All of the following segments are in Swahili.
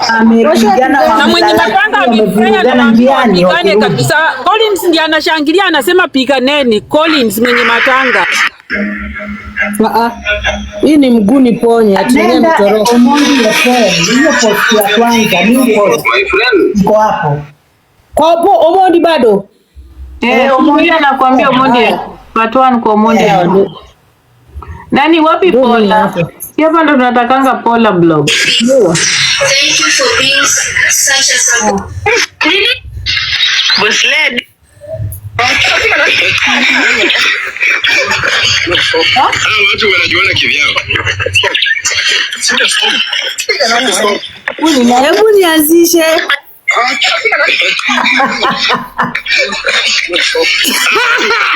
Na mwenye matanga wapigane kabisa. Collins ndiye anashangilia anasema piganeni. Collins mwenye matanga. Hii ni mguni ponye atilie mtoroka. Hiyo post ya kwanza ni post. Kwa hapo. Kwa hapo Omondi bado. Omondi anakuambia Omondi. Watu kwa Omondi. Nani wapi Pola? Hapa ndo tunatakanga Pola blog. Thank you for being such a support. Boss lady. Watu wanajiona kivyao. Hebu nianzishe.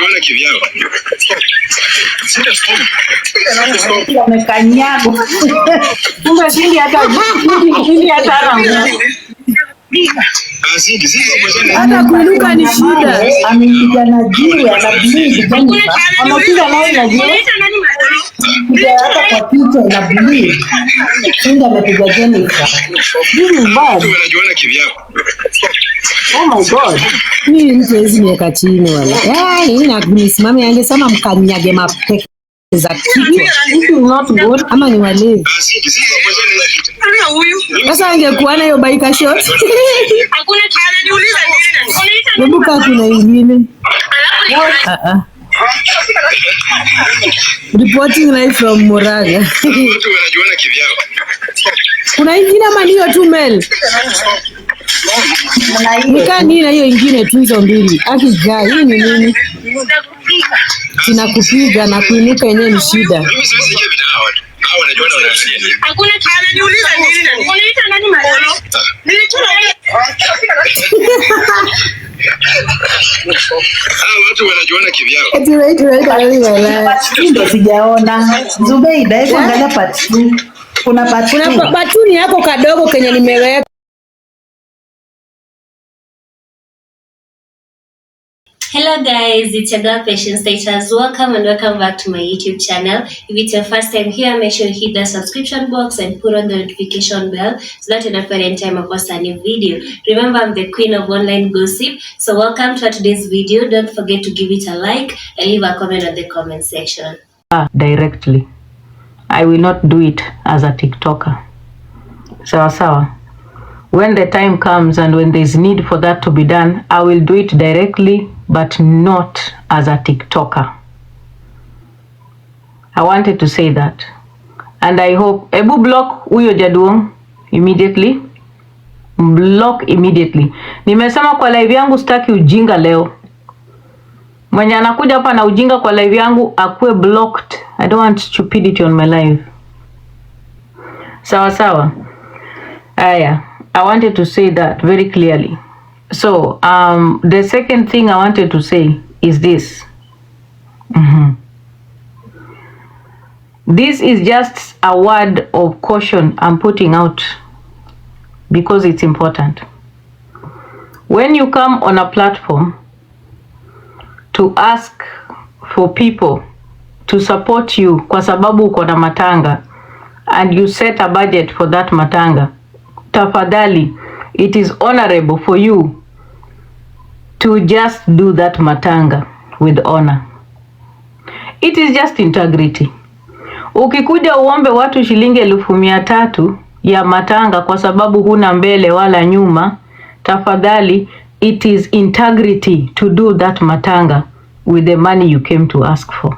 Wanajiona kivyao. Wamekanyago. Kumbe shindi hata rangu. Hata kuinuka ni shida. Amepigana jiwe anableed. Anapiga naye na jiwe. Hata kwa kichwa inableed. Singa amepiga Jennifer. This is bad. Wanajiona kivyao. Oh my God. Mimi mtu hizi miaka chini wala. Nisimame angesema mkanyage mapeke za kichwa. This is not good. Ama ni walevi. Sasa angekuwa na hiyo bike shot. Hakuna ananiuliza nini? Kumbuka kuna ingine. Reporting live from Moraga. Watu wanajiona kivyao. Kuna ingine ama hiyo tu Mel? Nikani na hiyo ingine tu hizo mbili. Akijaa hii ni nini? Kinakupiga na kuinuka yenyewe ni shida. Mimi siwezi je bidhaa watu. Hao wanajiona wanafanya. Hakuna ananiuliza nini? Unaita nani maneno? Nilichora watu wanajiona kivyao. Ndio sijaona. Zubeida, hebu angalia part 2. Kuna part 2. Kuna part 2 yako kadogo kenye nimeweka. Hello guys, it's your girl Patience Status. Welcome and welcome back to my YouTube channel. If it's your first time here, make sure you hit the subscription box and put on the notification bell so that you don't forget any time I post a new video. Remember, I'm the queen of online gossip. So welcome to today's video. Don't forget to give it a like and leave a comment on the comment section. Directly. I will not do it as a TikToker. Sawa. When the time comes and when there is need for that to be done, I will do it directly, but not as a TikToker. I wanted to say that. And I hope, Ebu block huyo Jaduong immediately. Block immediately. Nimesema kwa live yangu sitaki ujinga leo. Mwenye anakuja hapa na ujinga kwa live yangu akuwe blocked. I don't want stupidity on my live. Sawa. Aya. I wanted to say that very clearly. So, the second thing I wanted to say is this. This is just a word of caution I'm putting out because it's important. When you come on a platform to ask for people to support you kwa sababu uko na matanga and you set a budget for that matanga, tafadhali, it is honorable for you to just do that matanga with honor. It is just integrity. Ukikuja uombe watu shilingi 1,300 ya matanga kwa sababu huna mbele wala nyuma, tafadhali, it is integrity to do that matanga with the money you came to ask for.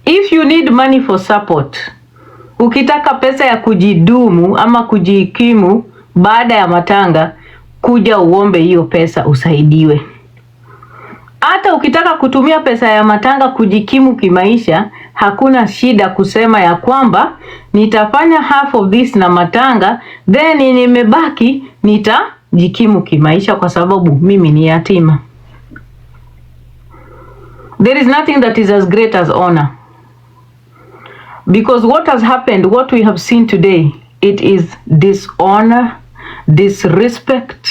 If you need money for support, ukitaka pesa ya kujidumu ama kujikimu baada ya matanga, kuja uombe hiyo pesa usaidiwe. Hata ukitaka kutumia pesa ya matanga kujikimu kimaisha, hakuna shida kusema ya kwamba nitafanya half of this na matanga, then nimebaki nitajikimu kimaisha kwa sababu mimi ni yatima. There is nothing that is as great as honor. Because what has happened, what we have seen today, it is dishonor, disrespect.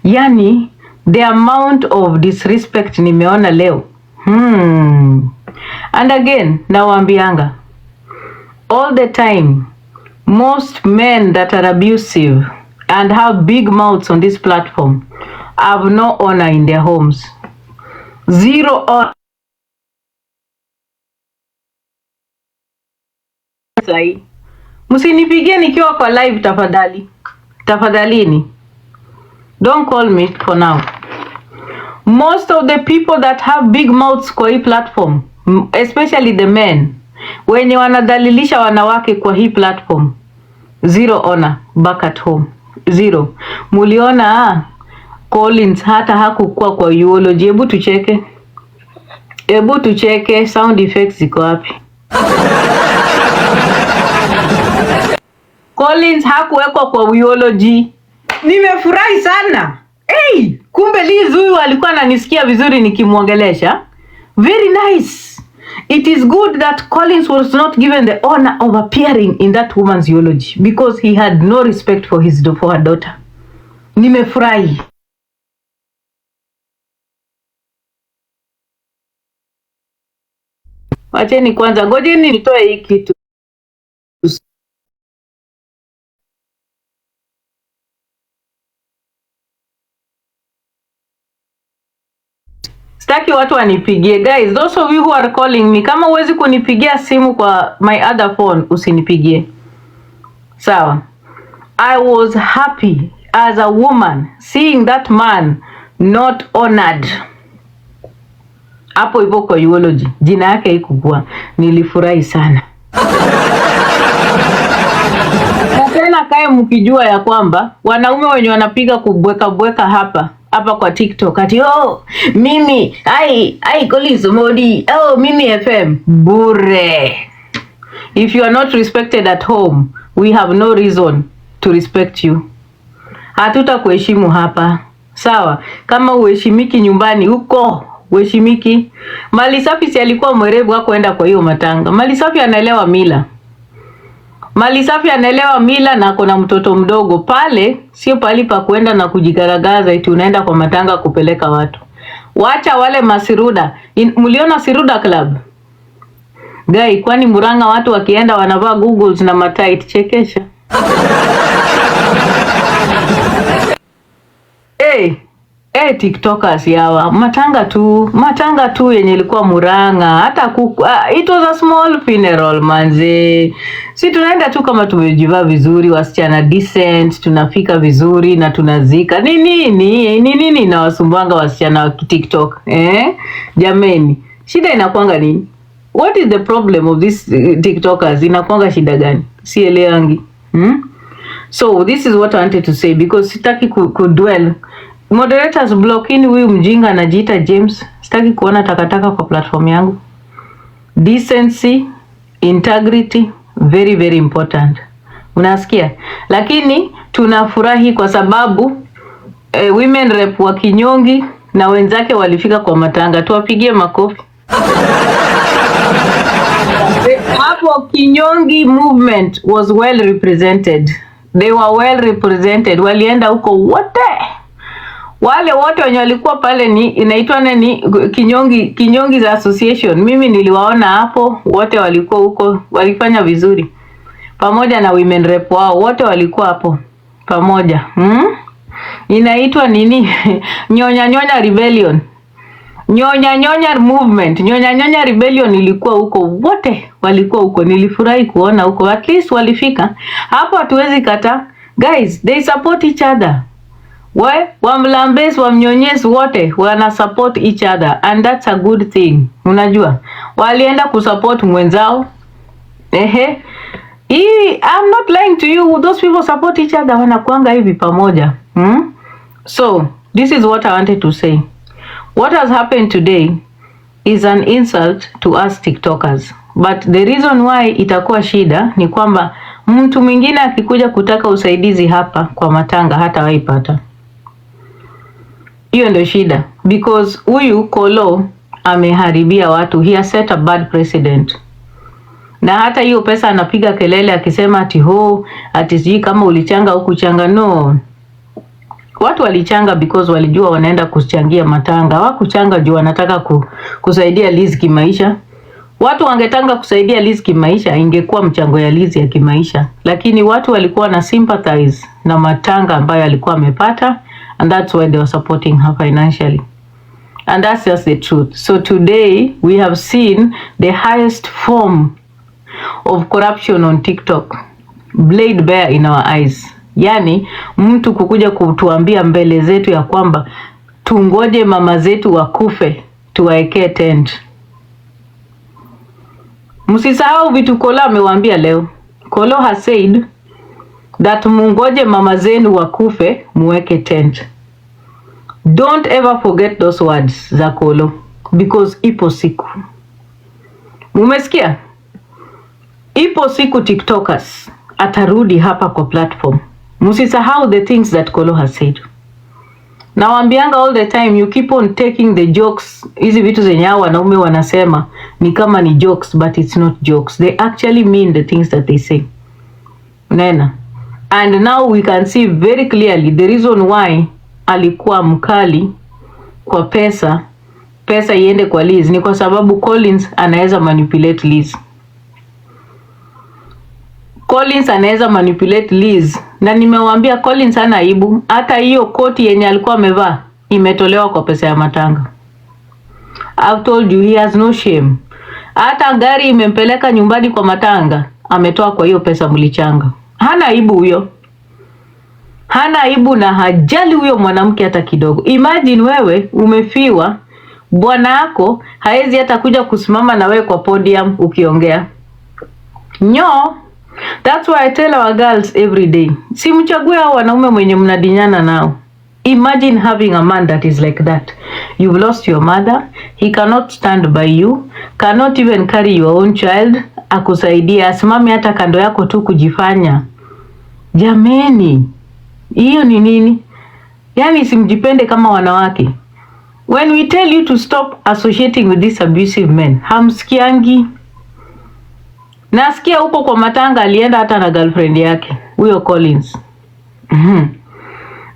Yani, the amount of disrespect nimeona leo. And again, nawaambianga, all the time, most men that are abusive and have big mouths on this platform have no honor in their homes. Zero honor. Msinipigie nikiwa kwa live tafadhali. Tafadhalini. Don't call me for now. Most of the people that have big mouths kwa hii platform, especially the men, wenye wanadhalilisha wanawake kwa hii platform, zero honor back at home. Zero. Muliona Collins hata hakukuwa kwa eulogy. Hebu tucheke. Hebu tucheke, sound effects ziko wapi? Collins hakuwekwa kwa eulogy. Nimefurahi sana. Hey, kumbe Liz huyu alikuwa ananisikia vizuri nikimwongelesha. Very nice. It is good that Collins was not given the honor of appearing in that woman's eulogy because he had no respect for her daughter. Nimefurahi. Wacheni kwanza, ngojeni nitoe hii kitu. Sitaki watu wanipigie. Guys, those of you who are calling me, kama huwezi kunipigia simu kwa my other phone, usinipigie. Sawa. I was happy as a woman seeing that man not honored. Hapo hivyo kwa eulogy. Jina yake haikukua. Nilifurahi sana. Na tena kae mkijua ya kwamba wanaume wenye wanapiga kubweka hapa kwa TikTok ati mimi Collins Modi, mimi FM bure. If you are not respected at home, we have no reason to respect you. Hatuta kuheshimu hapa. Sawa, kama uheshimiki nyumbani huko, uheshimiki. Malisafi si alikuwa mwerevu wa kwenda kwa hiyo matanga. Malisafi anaelewa mila. Malisafi anaelewa mila na kuna mtoto mdogo pale, sio pali pa kwenda na kujigaragaza eti unaenda kwa matanga kupeleka watu. Wacha wale masiruda. Mliona Siruda Club? Gai, kwani Muranga watu wakienda wanavaa googles na matait chekesha. TikTokers yawa matanga tu yenye ilikuwa Muranga hata it was a small funeral manze. Si tunaenda tu kama tumejivaa vizuri, wasichana decent, tunafika vizuri na tunazika. Nini na wasumbanga wasichana wa TikTok? Jameni, shida inakuanga nini? What is the problem of these TikTokers? Inakuanga shida gani? Sielewangi. So this is what I wanted to say because sitaki kudwell. Moderators blockini huyu mjinga anajiita James. Sitaki kuona takataka kwa platform yangu. Decency, integrity, very very important. Unasikia? Lakini tunafurahi kwa sababu women rep wa Kinyongi na wenzake walifika kwa matanga. Tuwapigie makofi. Hapo Kinyongi movement was well represented. They were well represented. Walienda huko wote. Wale wote wenye walikuwa pale ni inaitwa nani Kinyongi za association. Mimi niliwaona hapo, wote walikuwa huko, walifanya vizuri. Pamoja na women rep wao, wote walikuwa hapo pamoja. Inaitwa nini? Nyonya rebellion. Nyonya movement. Nyonya rebellion ilikuwa huko, wote walikuwa huko. Nilifurahi kuona huko, at least walifika. Hapo hatuwezi kata. Guys, they support each other. Wamlambes, wamnyonyes wote wana support each other and that's a good thing. Unajua walienda kusupport mwenzao. I'm not lying to you, those people support each other, wanakuanga hivi pamoja. So this is what I wanted to say. What has happened today is an insult to us TikTokers, but the reason why itakuwa shida ni kwamba mtu mwingine akikuja kutaka usaidizi hapa kwa matanga hata waipata. Hiyo ndio shida because huyu Kolo ameharibia watu. He has set a bad precedent. Na hata hiyo pesa anapiga kelele akisema ati sijui kama ulichanga au kuchanga. No. Watu walichanga because walijua wanaenda kuchangia matanga. Hawakuchanga juu wanataka kusaidia Liz kimaisha. Watu wangetanga kusaidia Liz kimaisha, ingekuwa mchango ya Liz ya kimaisha, lakini watu walikuwa na sympathize na matanga ambayo alikuwa amepata, and that's why they were supporting her financially. And that's just the truth. So today we have seen the highest form of corruption on TikTok laid bare in our eyes. Yani mtu kukuja kutuambia mbele zetu ya kwamba tungoje mama zetu wakufe tuwaekee tent. Msisahau vitu Kolo amewaambia leo. Kolo has said that mungoje mama zenu wakufe muweke tent. Don't ever forget those words za Kolo, because ipo siku. Mumesikia? Ipo siku TikTokers atarudi hapa kwa platform. Msisahau the things that Kolo has said. Nawaambianga all the time, you keep on taking the jokes. Hizi vitu zenye hao wanaume wanasema ni kama ni jokes, but it's not jokes. They actually mean the things that they say. Unaona? And now we can see very clearly the reason why alikuwa mkali kwa pesa iende kwa Liz ni kwa sababu Collins anaweza manipulate Liz. Collins anaweza manipulate Liz, na nimewaambia Collins hana aibu. Hata hiyo koti yenye alikuwa amevaa imetolewa kwa pesa ya matanga. I've told you, he has no shame. Hata gari imempeleka nyumbani kwa matanga ametoa kwa hiyo pesa mlichanga. Hana aibu huyo. Hana aibu na hajali huyo mwanamke hata kidogo. Imagine wewe umefiwa, bwana yako haezi hata kuja kusimama na wewe kwa podium ukiongea. That's why I tell our girls every day, si mchague hao wanaume mwenye mnadinyana nao. Imagine having a man that is like that. You've lost your mother, he cannot stand by you, cannot even carry your own child, akusaidia, asimame hata kando yako tu kujifanya. Jameni, hiyo ni nini? Yani simjipende kama wanawake. When we tell you to stop associating with these abusive men, hamsikiangi. Nasikia huko kwa matanga alienda hata na girlfriend yake, huyo Collins.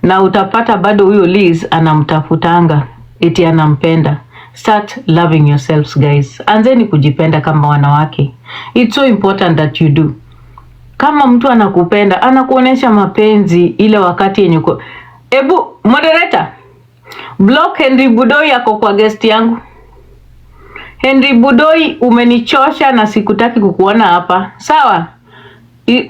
Na utapata bado huyo Liz anamtafutanga, eti anampenda. Start loving yourselves, guys. Anzeni kujipenda kama wanawake. It's so important that you do. Kama mtu anakupenda, anakuonesha mapenzi ile wakati yenye uko. Ebu moderator, block Henry Budoi yako kwa guest yangu. Henry Budoi, umenichosha na sikutaki kukuona hapa. Sawa?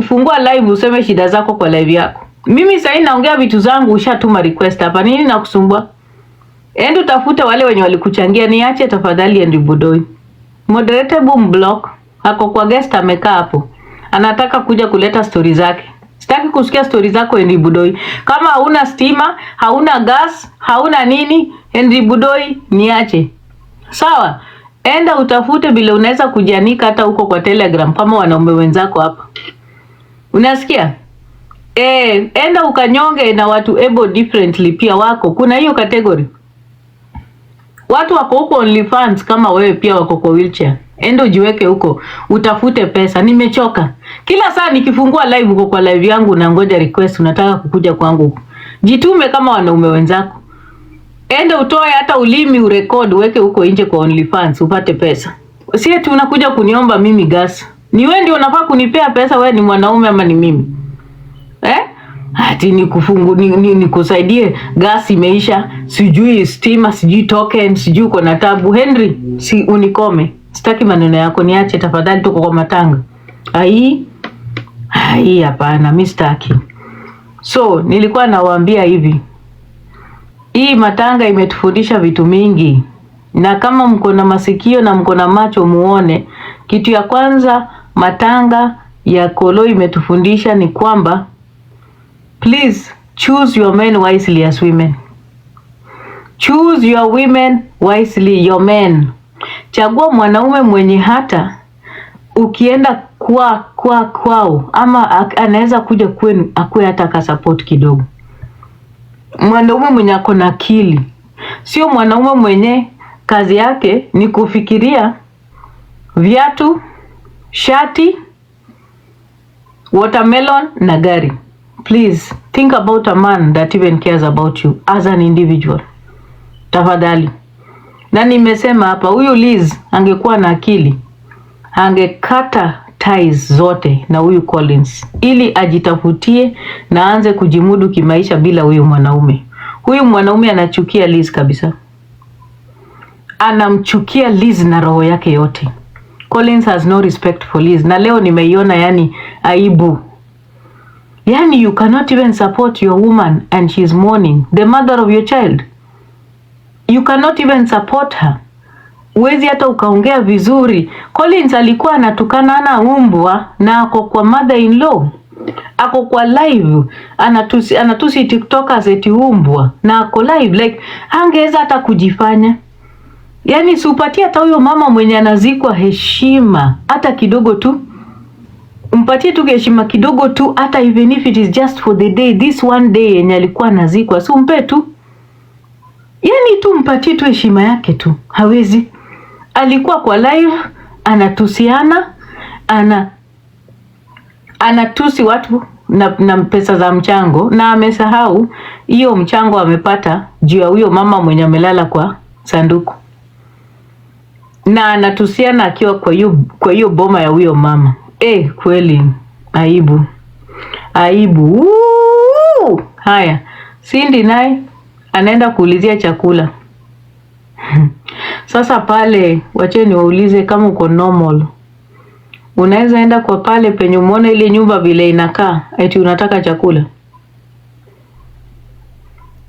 Fungua live useme shida zako kwa live yako. Mimi sasa naongea vitu zangu, ushatuma request hapa. Nini nakusumbua? Enda utafute wale wenye walikuchangia, niache tafadhali Henry Budoi. Moderator boom block. Hako kwa guest amekaa hapo. Anataka kuja kuleta story zake. Sitaki kusikia story zako Henry Budoi. Kama hauna stima, hauna gas, hauna nini, Henry Budoi niache. Sawa? Enda utafute bila unaweza kujianika hata huko kwa Telegram kama wanaume wenzako hapa. Unasikia? Enda ukanyonge na watu able differently pia wako. Kuna hiyo category. Watu wako huko OnlyFans kama wewe pia wako kwa wheelchair. Enda ujiweke huko, utafute pesa. Nimechoka. Kila saa nikifungua live huko kwa live yangu na ngoja request unataka kukuja kwangu. Jitume kama wanaume wenzako. Enda utoe hata ulimi urecord uweke huko nje kwa OnlyFans upate pesa. Si eti unakuja kuniomba mimi gas. Ni wewe ndio unafaa kunipea pesa, wewe ni mwanaume ama ni mimi? Ati nikusaidie gas imeisha, sijui stima, sijui token, sijui uko na tabu. Henry, si unikome. Sitaki maneno yako, niache tafadhali, tuko kwa matanga. Hapana, mimi sitaki. So, nilikuwa nawaambia hivi. Hii matanga imetufundisha vitu mingi. Na kama mko na masikio na mko na macho muone, kitu ya kwanza matanga ya Kolo imetufundisha ni kwamba please choose your men wisely as women. Choose your women wisely, your men. Chagua mwanaume mwenye hata ukienda kwao ama anaweza kuja kwenu akue hata ka support kidogo. Mwanaume mwenye ako na akili. Sio mwanaume mwenye kazi yake ni kufikiria viatu, shati, watermelon na gari. Please think about a man that even cares about you as an individual. Tafadhali. Na nimesema hapa huyu Liz angekuwa na akili, angekata ties zote na huyu Collins ili ajitafutie na aanze kujimudu kimaisha bila huyu mwanaume. Huyu mwanaume anachukia Liz kabisa. Anamchukia Liz na roho yake yote. Collins has no respect for Liz. Na leo nimeiona yani aibu. Yani you cannot even support your woman and she's mourning, the mother of your child. You cannot even support her. Uwezi hata ukaongea vizuri. Collins alikuwa anatukana na umbwa na ako kwa mother-in-law. Ako kwa live. Anatusi TikTokers eti umbwa. Na ako live. Like, hangeweza hata kujifanya. Yani siupatie hata huyo mama mwenye anazikwa heshima. Hata kidogo tu. Mpatie tu heshima kidogo tu. Hata even if it is just for the day. This one day yenye alikuwa anazikwa. Si umpe tu. Yani tu mpatie tu heshima yake tu. Hawezi. Alikuwa kwa live, anatusiana, anatusi watu na pesa za mchango, na amesahau hiyo mchango amepata juu ya huyo mama mwenye amelala kwa sanduku. Na anatusiana akiwa kwa hiyo boma ya huyo mama. Kweli aibu. Aibu. Haya, Cindy naye anaenda kuulizia chakula. Sasa pale wacheni waulize kama uko normal. Unaweza enda kwa pale penye umeona ile nyumba vile inakaa eti unataka chakula.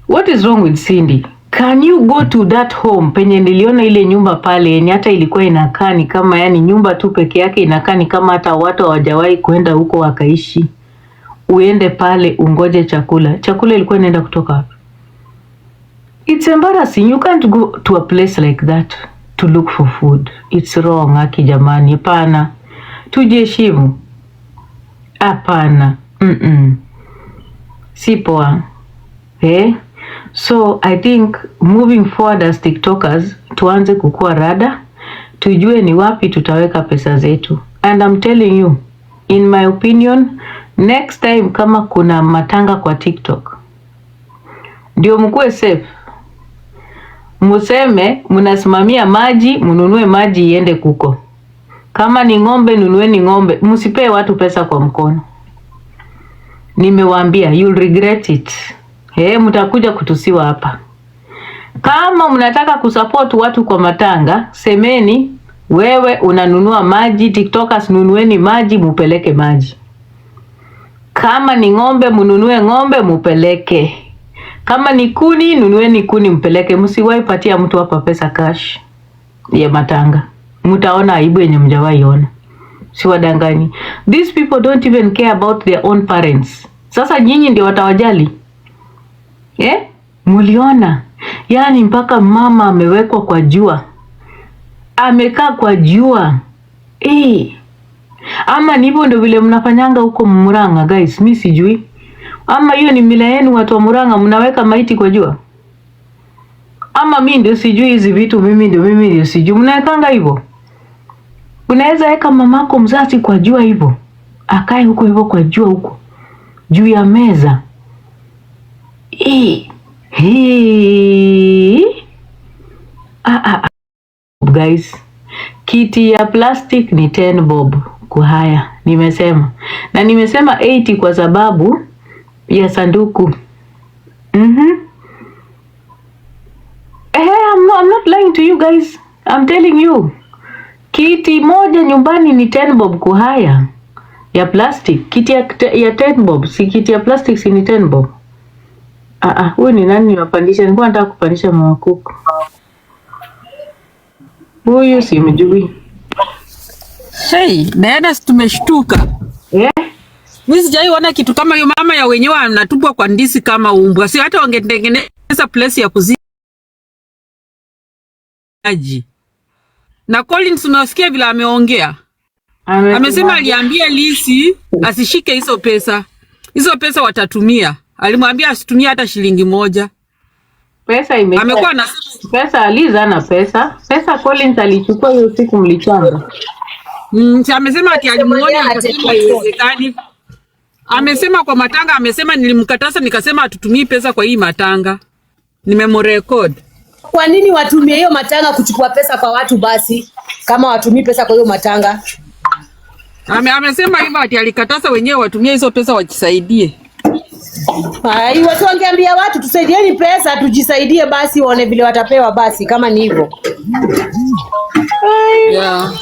What is wrong with Cindy? Can you go to that home penye niliona ile nyumba pale yenye hata ilikuwa inakaa ni kama yani nyumba tu peke yake inakaa ni kama hata watu hawajawahi kwenda huko wakaishi. Uende pale ungoje chakula. Chakula ilikuwa inaenda kutoka wapi? It's embarrassing. You can't go to a place like that to look for food. It's wrong, haki jamani. Hapana. Tujiheshimu. Hapana. Si poa. So I think moving forward as TikTokers, tuanze kukua rada. Tujue ni wapi tutaweka pesa zetu. And I'm telling you, in my opinion, next time kama kuna matanga kwa TikTok, ndio mkuwe safe. Museme, munasimamia maji, mununue maji iende kuko. Kama ni ng'ombe, nunueni ng'ombe. Musipee watu pesa kwa mkono. Nimewaambia, you'll regret it. Mutakuja kutusiwa hapa. Kama mnataka kusupport watu kwa matanga, semeni, wewe unanunua maji, TikTokers nunueni maji, mupeleke maji. Kama ni ng'ombe, mununue ng'ombe, mupeleke. Kama ni kuni, nunueni kuni mpeleke. Msiwahi patia mtu hapa pesa cash ya matanga. Mtaona aibu yenye mjawahi ona. Siwadangani. These people don't even care about their own parents. Sasa nyinyi ndio watawajali. Muliona? Yani mpaka mama amewekwa kwa jua. Amekaa kwa jua. Ama nipo ndio vile mnafanyanga huko Murang'a guys. Mimi sijui. Ama hiyo ni mila yenu watu wa Murang'a, mnaweka maiti kwa jua? Ama mimi ndio sijui hizi vitu, mimi ndio sijui. Mnawekanga hivyo? Unaweza weka mamako mzazi kwa jua hivyo? Akae huko hivyo kwa jua huko. Juu ya meza. Guys, kiti ya plastic ni 10 bob. Kuhaya, nimesema. Na nimesema 80 kwa sababu ya sanduku. I'm not lying to you guys. I'm telling you. Kiti moja nyumbani ni 10 bob kuhaya. Ya plastic. Kiti ya 10 bob. Si kiti ya plastic si ni 10 bob. Huyu ni nani niwapandisha? Nilikuwa nataka kupandisha mama kuku. Huyu si mjui. Diana, tumeshtuka. Mimi sijaiona kitu kama hiyo. Mama ya wenyewe anatupwa kwa ndisi kama umbwa. Si hata wangetengeneza place ya kuzika. Na Collins unasikia vile ameongea. Amesema aliambia Lisi asishike hizo pesa. Hizo pesa watatumia. Alimwambia asitumie hata shilingi moja. Pesa imekuwa. Amekuwa na pesa, Liza na pesa. Pesa Collins alichukua hiyo siku mlichanga. Amesema ati alimuona akasema haiwezekani. Amesema kwa matanga, amesema nilimkataza nikasema atutumii pesa kwa hii matanga. Nimemrecord. Kwa nini watumie hiyo matanga kuchukua pesa kwa watu basi? kama watumii pesa kwa hiyo matanga. Amesema hivyo ati alikataza wenyewe watumie hizo pesa wajisaidie. Hai, watu wangeambia watu tusaidieni pesa tujisaidie basi waone vile watapewa basi kama ni hivyo. Yeah.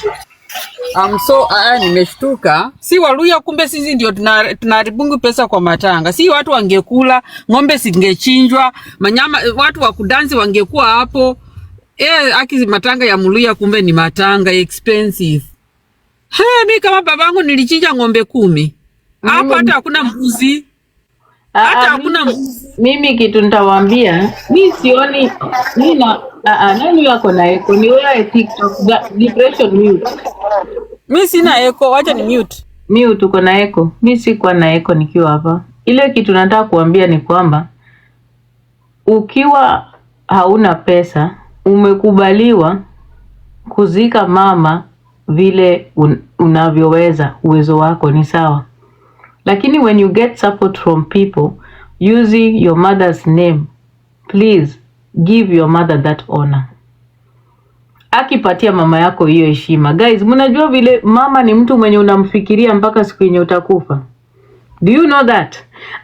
Nimeshtuka. Si Waluya kumbe sisi ndio tunaribungu pesa kwa matanga. Si watu wangekula, ng'ombe singechinjwa, manyama watu wa kudansi wangekuwa hapo. Aki matanga ya Mluya kumbe ni matanga expensive. Mimi kama babangu nilichinja ng'ombe 10. Hapo hata hakuna mbuzi. Hata hakuna mbuzi. Mimi kitu nitawaambia, mimi sioni nani yako na echo ni wewe TikTok depression mute. Mimi sina echo, wacha ni mute. Mute uko na echo. Mimi sikuwa na echo nikiwa hapa. Ile kitu nataka kuambia ni kwamba ukiwa hauna pesa, umekubaliwa kuzika mama vile unavyoweza, uwezo wako ni sawa. Lakini when you get support from people using your mother's name, please give your mother that honor. Akipatia mama yako hiyo heshima. Guys, mnajua vile mama ni mtu mwenye unamfikiria mpaka siku yenye utakufa. Do you know that?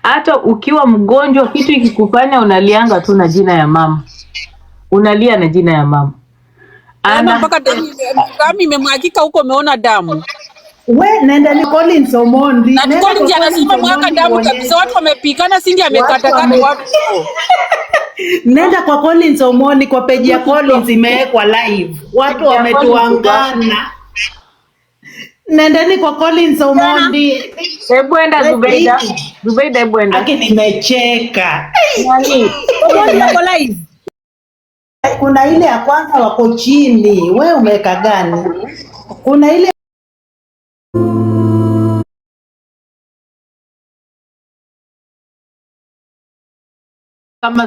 Hata ukiwa mgonjwa kitu ikikufanya unalianga tu na jina ya mama. Unalia na jina ya mama. Mpaka kama imemwagika huko umeona damu. Nenda ni Collins Omondi. Na Collins anasema mwaka damu kabisa, watu wamepikana, Cindy amekatakata watu. Nenda kwa Collins Omondi, kwa page ya Collins imewekwa live. Watu wametuangana. Nendeni kwa Collins Omondi. Hebu enda Zubeida. Zubeida hebu enda. Lakini nimecheka. Nani? Omondi yuko live. Kuna ile ya kwanza wako chini. Wewe umeweka gani? Kuna ile kama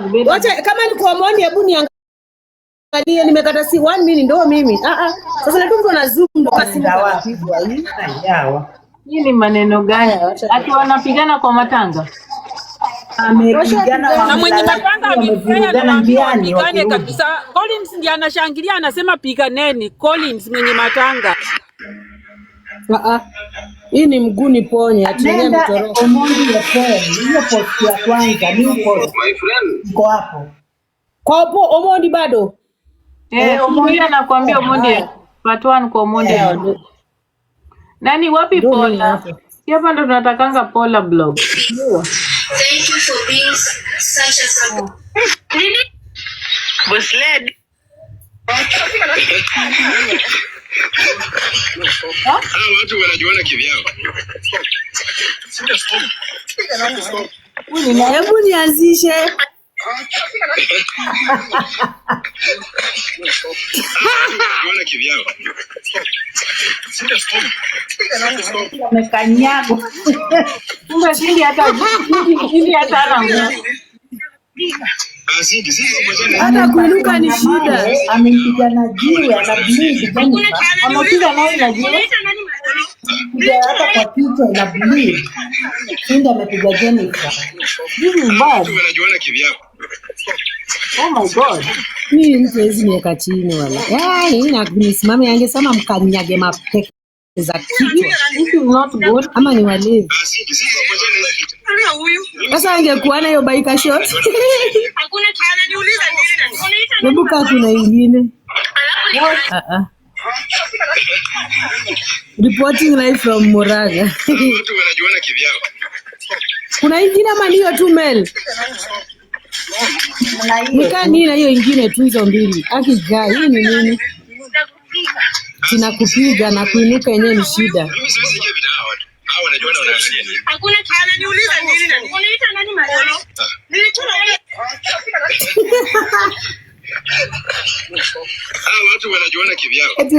ni kwa Omondi, hebu niangalie nimekata si 1 minute ndio mimi. Sasa ndio mtu ana zoom ndo kasinda wapi hii. Hii ni maneno gani? Ati wanapigana kwa matanga. Amepigana na mwenye matanga amepigana njiani kabisa. Collins ndiye anashangilia, anasema piganeni. Collins mwenye matanga. Hii ni mguni ponye atilia mtoroka. Omondi ya phone. Hiyo post ya kwanza ni post. My friend. Kwa hapo. Kwa hapo Omondi bado. Omondi anakuambia Omondi. Part 1 kwa Omondi. Nani wapi Paula? Hapa ndo tunatakanga Paula blog. Thank you for being such a support. Was led. Watu wanajiona kivyao. Hebu nianzishe. Wanajiona kivyao. Amekanyago. Kumbe Cindy hata ana hata kuinuka ni shida. Amempigana jiwe, ana bleed. Anapiga naye na jiwe. Hata kwa kichwa ina bleed. Cindy amepiga Jennifer. This is bad. Wanajiona kivyao. Oh my God. Mimi mtu hizi niweka chini wala. Na nisimame angesema mkanyage mapeke za kichwa. This is not good. Ama ni walevi. Sasa angekuwa na hiyo bike shot. Hakuna kiana niuliza nini? Hebu kaa kuna ingine. Reporting live from Moraga. Watu wanajiona kivyao. Kuna ingine ama niyo tu Mel? Nika nini na hiyo ingine tu hizo mbili. Akijaa hii ni nini? Sinakupiga na kuinuka yenyewe ni shida. Mimi siwezi ingia video hao watu. Hao wanajiona wanaangalia nini? Hakuna kiana niuliza nini? Unaita nani maneno? Nilituma watu wanajiona kivyao. Eti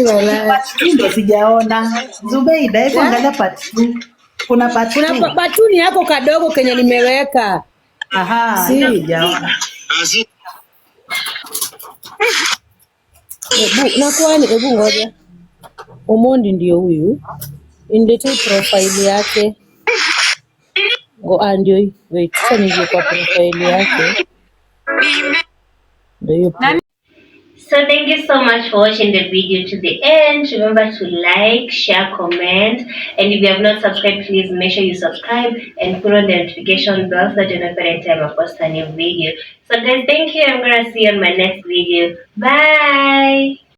wala. Ndio sijaona. Zubeida, hebu angalia part 2. Kuna part 2. Kuna part 2 ni yako kadogo kenye nimeweka. Sijaona. Na kwani hebu ngoja. Omondi ndio huyu. Indete profile yake. Ndio hii. Wait, sasa nije kwa profile yake. Ndio hiyo. So thank you so much for watching the video to the end. Remember to like, share, comment, and if you have not subscribed, please make sure you subscribe and put on the notification bell so that you know every time I post a new video. So guys, thank you. I'm gonna see you on my next video. Bye.